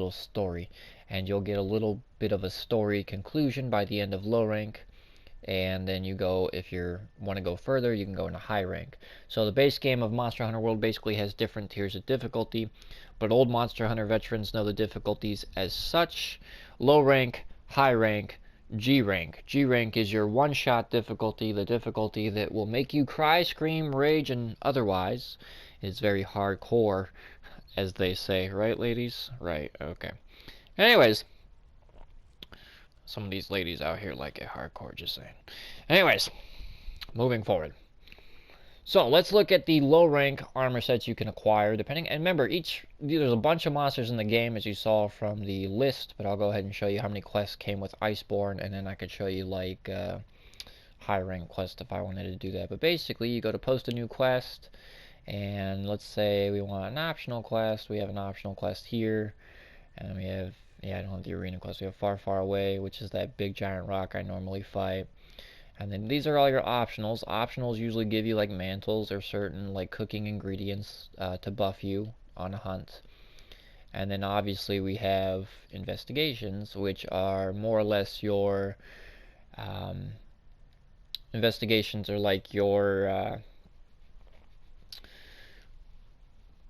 little story, and you'll get a little bit of a story conclusion by the end of low rank. And then you go, if you want to go further, you can go into high rank. So the base game of Monster Hunter World basically has different tiers of difficulty, but old Monster Hunter veterans know the difficulties as such: low rank, high rank, G rank. G rank is your one-shot difficulty, the difficulty that will make you cry, scream, rage, and otherwise. It's very hardcore, as they say, right, ladies? Right, okay. Anyways, some of these ladies out here like it hardcore, just saying. Anyways, moving forward. So let's look at the low rank armor sets you can acquire, depending. And remember, there's a bunch of monsters in the game, as you saw from the list. But I'll go ahead and show you how many quests came with Iceborne, and then I could show you like high rank quest if I wanted to do that. But basically, you go to post a new quest, and let's say we want an optional quest. We have an optional quest here, and we have, yeah, I don't have the arena quest. We have Far Far Away, which is that big giant rock I normally fight. And then these are all your optionals. Optionals usually give you like mantles or certain like cooking ingredients to buff you on a hunt. And then obviously we have investigations, which are more or less your investigations are like your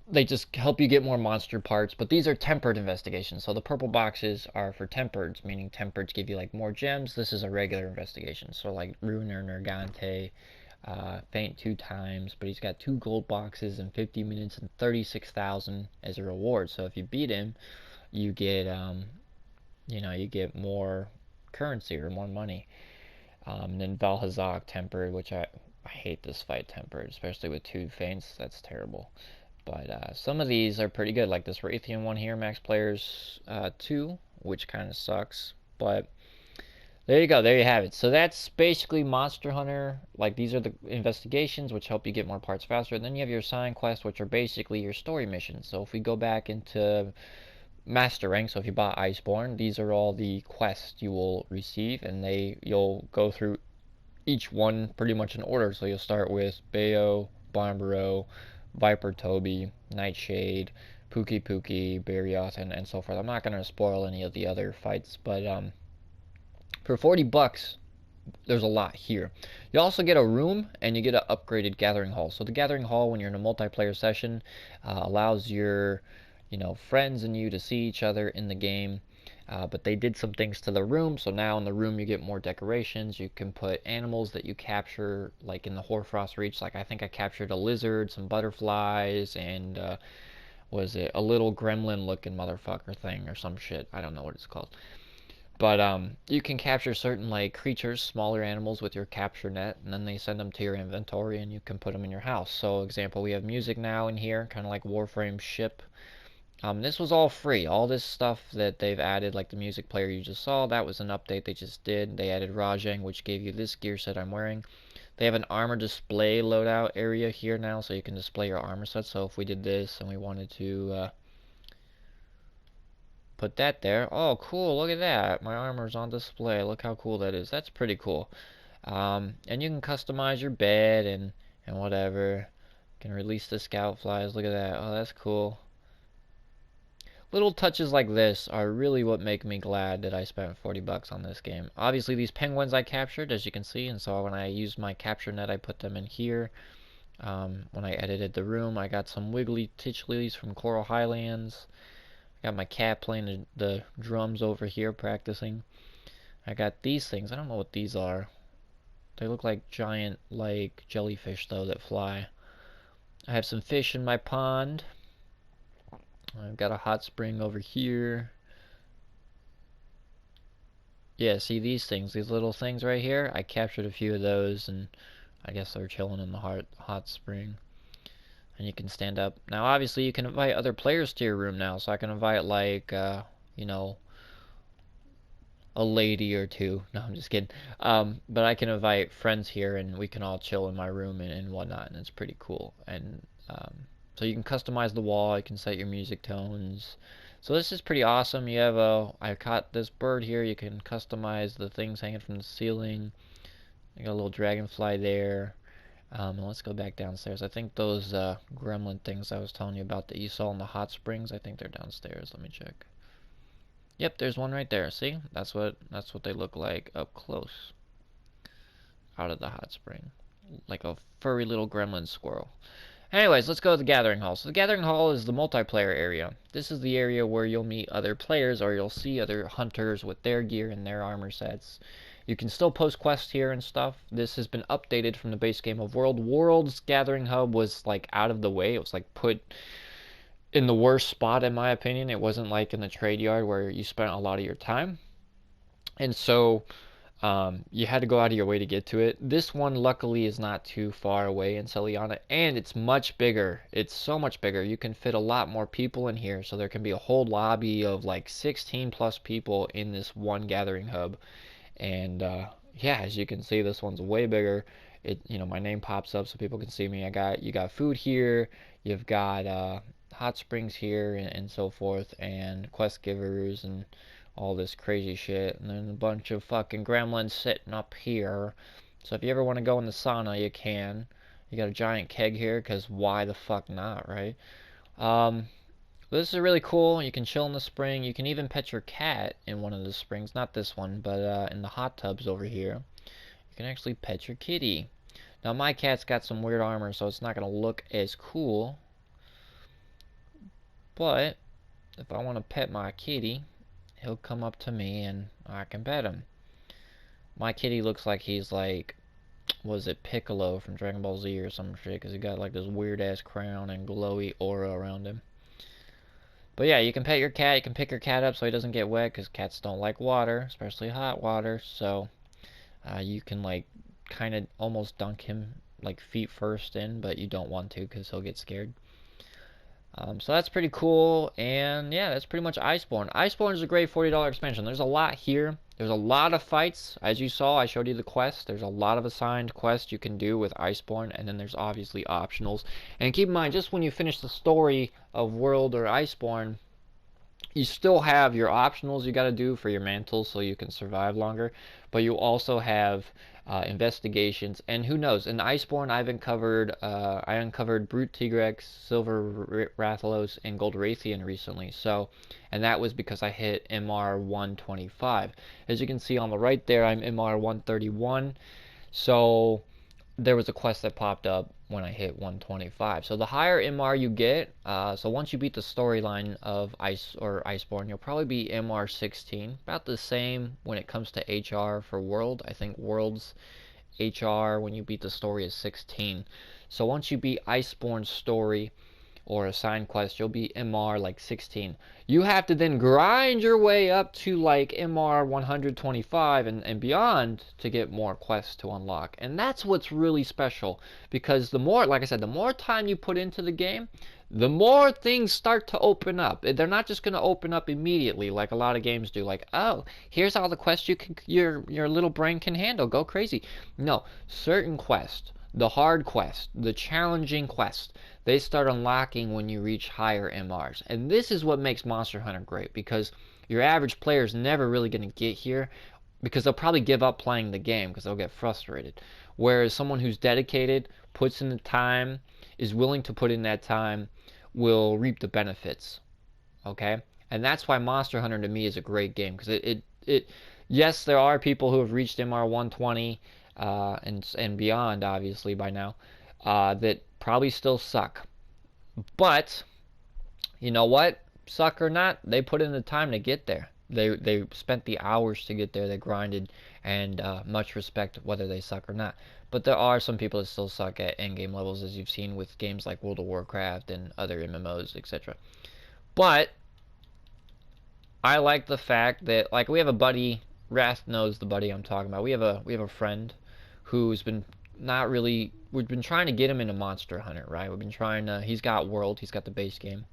they just help you get more monster parts, but these are tempered investigations. So the purple boxes are for tempered, meaning tempered give you like more gems. This is a regular investigation. So like Ruiner Nergante, faint 2 times, but he's got 2 gold boxes in 50 minutes and 36,000 as a reward. So if you beat him, you get you get more currency or more money. Then Valhazak tempered, which I hate this fight tempered, especially with 2 faints. That's terrible. But some of these are pretty good, like this Raytheon one here, max players 2, which kind of sucks. But there you go, there you have it. So that's basically Monster Hunter. Like, these are the investigations, which help you get more parts faster. And then you have your sign quests, which are basically your story missions. So if we go back into Master Rank, so if you bought Iceborne, these are all the quests you will receive, and you'll go through each one pretty much in order. So you'll start with Bayo, Barbaro, Viper Toby, Nightshade, Pookie Pookie, Barioth, and so forth. I'm not going to spoil any of the other fights, but for 40 bucks, there's a lot here. You also get a room, and you get an upgraded Gathering Hall. So the Gathering Hall, when you're in a multiplayer session, allows your friends and you to see each other in the game. But they did some things to the room, so now in the room you get more decorations. You can put animals that you capture, like in the Hoarfrost Reach. Like I think I captured a lizard, some butterflies, and was it a little gremlin-looking motherfucker thing or some shit? I don't know what it's called. But you can capture certain like creatures, smaller animals with your capture net, and then they send them to your inventory, and you can put them in your house. So, example, we have music now in here, kind of like Warframe ship. This was all free. All this stuff that they've added, like the music player you just saw, that was an update they just did. They added Rajang, which gave you this gear set I'm wearing. They have an armor display loadout area here now, so you can display your armor set. So if we did this and we wanted to put that there, oh cool, look at that. My armor's on display. Look how cool that is. That's pretty cool. And you can customize your bed and whatever. You can release the scout flies. Look at that. Oh, that's cool. Little touches like this are really what make me glad that I spent 40 bucks on this game. Obviously these penguins I captured, as you can see, and so when I used my capture net I put them in here. When I edited the room I got some wiggly titchleys from Coral Highlands. I got my cat playing the drums over here practicing. I got these things, I don't know what these are. They look like giant like jellyfish though that fly. I have some fish in my pond. I've got a hot spring over here. Yeah, see these things, these little things right here? I captured a few of those, and I guess they're chilling in the hot spring. And you can stand up. Now, obviously, you can invite other players to your room now. So I can invite, like, you know, a lady or two. No, I'm just kidding. But I can invite friends here, and we can all chill in my room and whatnot. And it's pretty cool. And so you can customize the wall. You can set your music tones. So this is pretty awesome. You have I caught this bird here. You can customize the things hanging from the ceiling. You got a little dragonfly there. And let's go back downstairs. I think those gremlin things I was telling you about that you saw in the hot springs, I think they're downstairs. Let me check. Yep, there's one right there. See? That's what they look like up close out of the hot spring. Like a furry little gremlin squirrel. Anyways, let's go to the Gathering Hall. So the Gathering Hall is the multiplayer area. This is the area where you'll meet other players or you'll see other hunters with their gear and their armor sets. You can still post quests here and stuff. This has been updated from the base game of World. World's Gathering Hub was like out of the way. It was like put in the worst spot in my opinion. It wasn't like in the trade yard where you spent a lot of your time. And so you had to go out of your way to get to it. This one, luckily, is not too far away in Celiana, and it's much bigger. It's so much bigger. You can fit a lot more people in here, so there can be a whole lobby of like 16 plus people in this one gathering hub. And yeah, as you can see, this one's way bigger. My name pops up so people can see me. You got food here. You've got hot springs here and so forth, and quest givers and all this crazy shit, and then a bunch of fucking gremlins sitting up here. So if you ever want to go in the sauna, you can. You got a giant keg here, because why the fuck not, right? Um, this is really cool. You can chill in the spring. You can even pet your cat in one of the springs. Not this one, but in the hot tubs over here. You can actually pet your kitty. Now my cat's got some weird armor, so it's not going to look as cool. But if I want to pet my kitty, he'll come up to me and I can pet him. My kitty looks like he's like, was it Piccolo from Dragon Ball Z or some shit, because he got like this weird ass crown and glowy aura around him. But yeah, you can pet your cat, you can pick your cat up so he doesn't get wet, because cats don't like water, especially hot water. So you can like kind of almost dunk him like feet first in, but you don't want to because he'll get scared. So that's pretty cool, and yeah, that's pretty much Iceborne. Iceborne is a great $40 expansion. There's a lot here. There's a lot of fights. As you saw, I showed you the quests. There's a lot of assigned quests you can do with Iceborne, and then there's obviously optionals. And keep in mind, just when you finish the story of World or Iceborne, you still have your optionals you got to do for your mantles so you can survive longer, but you also have investigations, and who knows, in Iceborne I uncovered Brute Tigrex, Silver Rathalos, and Gold Rathian recently. So, and that was because I hit MR 125. As you can see on the right there, I'm MR 131. So there was a quest that popped up when I hit 125. So the higher MR you get, so once you beat the storyline of Iceborne, you'll probably be MR 16. About the same when it comes to HR for World. I think World's HR when you beat the story is 16. So once you beat Iceborne's story, or a side quest, you'll be MR like 16. You have to then grind your way up to like MR 125 and beyond to get more quests to unlock. And that's what's really special, because the more, like I said, the more time you put into the game, the more things start to open up. They're not just going to open up immediately like a lot of games do. Like, oh, here's all the quests your little brain can handle. Go crazy. No, certain quests, the hard quest, the challenging quest, they start unlocking when you reach higher MRs. And this is what makes Monster Hunter great, because your average player is never really going to get here, because they'll probably give up playing the game because they'll get frustrated. Whereas someone who's dedicated, puts in the time, is willing to put in that time, will reap the benefits. Okay? And that's why Monster Hunter to me is a great game, because yes, there are people who have reached MR 120 and beyond, obviously by now, that probably still suck. But you know what? Suck or not, they put in the time to get there. They spent the hours to get there. They grinded, and much respect whether they suck or not. But there are some people that still suck at endgame levels, as you've seen with games like World of Warcraft and other MMOs, etc. But I like the fact that, like, we have a buddy. Wrath knows the buddy I'm talking about. We have a friend who's been not really. We've been trying to get him into Monster Hunter, right? We've been trying to. He's got World. He's got the base game,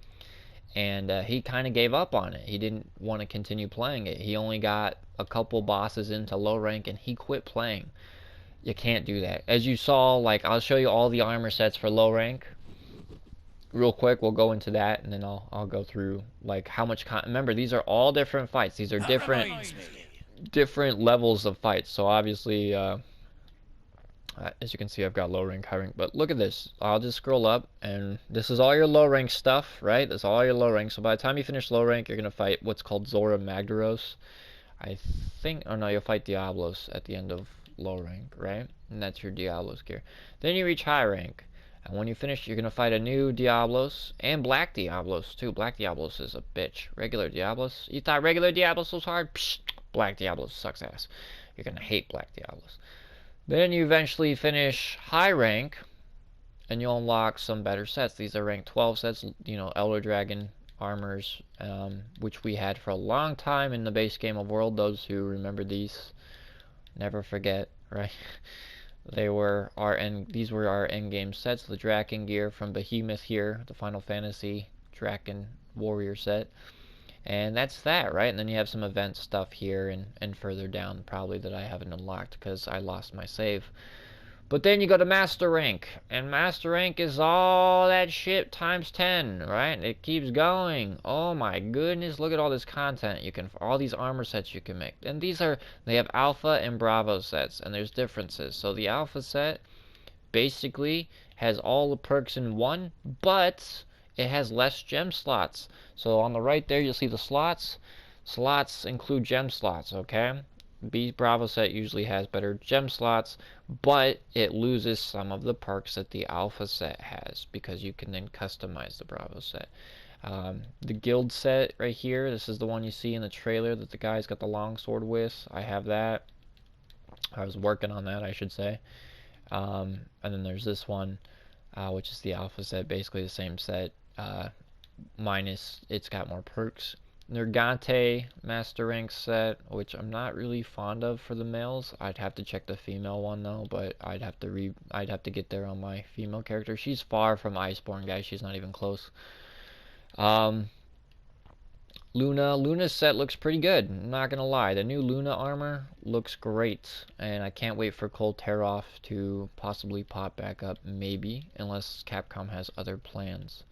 and he kind of gave up on it. He didn't want to continue playing it. He only got a couple bosses into low rank, and he quit playing. You can't do that. As you saw, like, I'll show you all the armor sets for low rank real quick. We'll go into that, and then I'll go through like how much remember, these are all different fights. These are different levels of fights. So obviously As you can see, I've got low rank, high rank, but look at this. I'll just scroll up, and this is all your low rank stuff, right? That's all your low rank. So by the time you finish low rank, you're gonna fight what's called Zora Magdaros. I think, oh no, you'll fight Diablos at the end of low rank, right? And that's your Diablos gear. Then you reach high rank, and when you finish, you're gonna fight a new Diablos and Black Diablos too. Black Diablos is a bitch. Regular Diablos, you thought regular Diablos was hard? Psh, Black Diablos sucks ass. You're gonna hate Black Diablos. Then you eventually finish high rank, and you'll unlock some better sets. These are rank 12 sets, you know, Elder Dragon armors, which we had for a long time in the base game of World. Those who remember these never forget, right? These were our end game sets. The Draken gear from Behemoth here, the Final Fantasy Draken Warrior set. And that's that, right? And then you have some event stuff here and further down probably that I haven't unlocked because I lost my save. But then you go to Master Rank, and Master Rank is all that shit times 10, right? It keeps going. Oh my goodness, look at all this content you can, all these armor sets you can make. And they have Alpha and Bravo sets, and there's differences. So the Alpha set basically has all the perks in one, but it has less gem slots. So on the right there, you'll see the slots. Slots include gem slots, okay? B Bravo set usually has better gem slots, but it loses some of the perks that the Alpha set has because you can then customize the Bravo set. The guild set right here, this is the one you see in the trailer that the guy's got the longsword with. I have that. I was working on that, I should say. And then there's this one, which is the Alpha set, basically the same set, minus it's got more perks. Nergante Master Rank set, which I'm not really fond of for the males. I'd have to check the female one though, but I'd have to get there on my female character. She's far from Iceborne, guys. She's not even close. Luna's set looks pretty good. I'm not gonna lie. The new Luna armor looks great, and I can't wait for Cold Tear-Off to possibly pop back up, maybe, unless Capcom has other plans.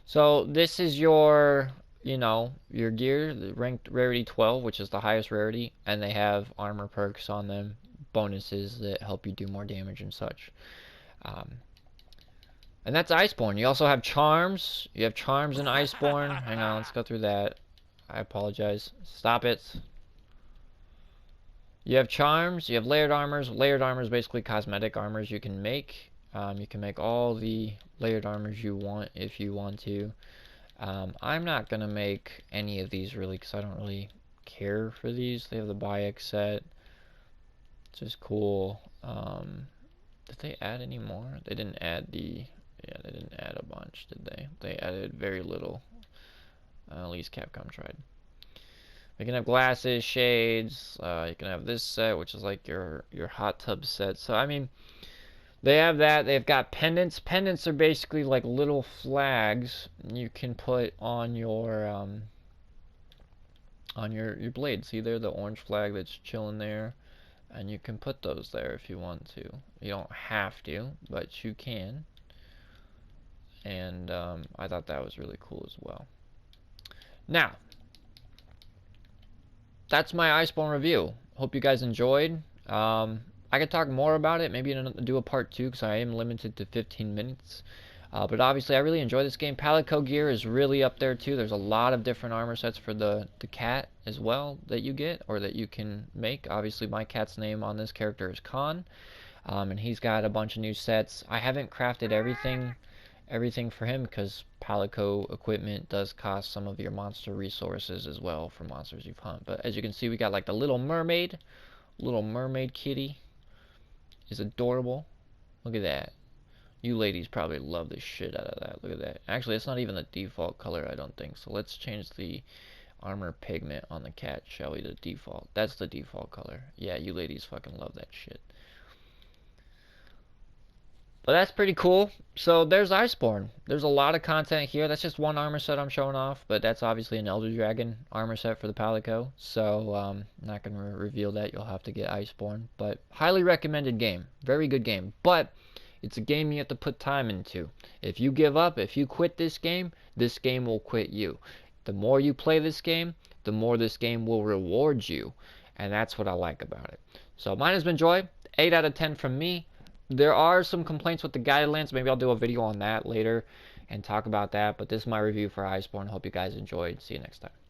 So this is your, you know, your gear, ranked rarity 12, which is the highest rarity, and they have armor perks on them, bonuses that help you do more damage and such. And that's Iceborne. You also have charms. You have charms in Iceborne. Hang on, let's go through that. I apologize. Stop it. You have charms. You have layered armors. Layered armors basically cosmetic armors you can make. You can make all the layered armors you want if you want to. I'm not going to make any of these really because I don't really care for these. They have the Bayek set. It's just cool. Did they add any more? They didn't add the... Yeah, they didn't add a bunch, did they? They added very little. At least Capcom tried. You can have glasses, shades. You can have this set, which is like your hot tub set. So I mean, they have that. They've got pendants. Pendants are basically like little flags you can put on your blade. See there, the orange flag that's chilling there, and you can put those there if you want to. You don't have to, but you can. And I thought that was really cool as well. Now, that's my Iceborne review. Hope you guys enjoyed. I could talk more about it, maybe do a part 2 because I am limited to 15 minutes. But obviously I really enjoy this game. Palico gear is really up there too. There's a lot of different armor sets for the cat as well that you get or that you can make. Obviously my cat's name on this character is Khan. And he's got a bunch of new sets. I haven't crafted everything for him because Palico equipment does cost some of your monster resources as well for monsters you've hunted. But as you can see, we got like the little mermaid kitty is adorable. Look at that. You ladies probably love the shit out of that. Look at that. Actually, it's not even the default color, I don't think. So let's change the armor pigment on the cat, shall we? The default. That's the default color. Yeah, you ladies fucking love that shit. But that's pretty cool. So there's Iceborne. There's a lot of content here. That's just one armor set I'm showing off, but that's obviously an Elder Dragon armor set for the Palico. So I'm not going to reveal that. You'll have to get Iceborne. But highly recommended game. Very good game. But it's a game you have to put time into. If you give up, if you quit this game will quit you. The more you play this game, the more this game will reward you. And that's what I like about it. So mine has been Joy. 8 out of 10 from me. There are some complaints with the guidelines. Maybe I'll do a video on that later and talk about that. But this is my review for Iceborne. Hope you guys enjoyed. See you next time.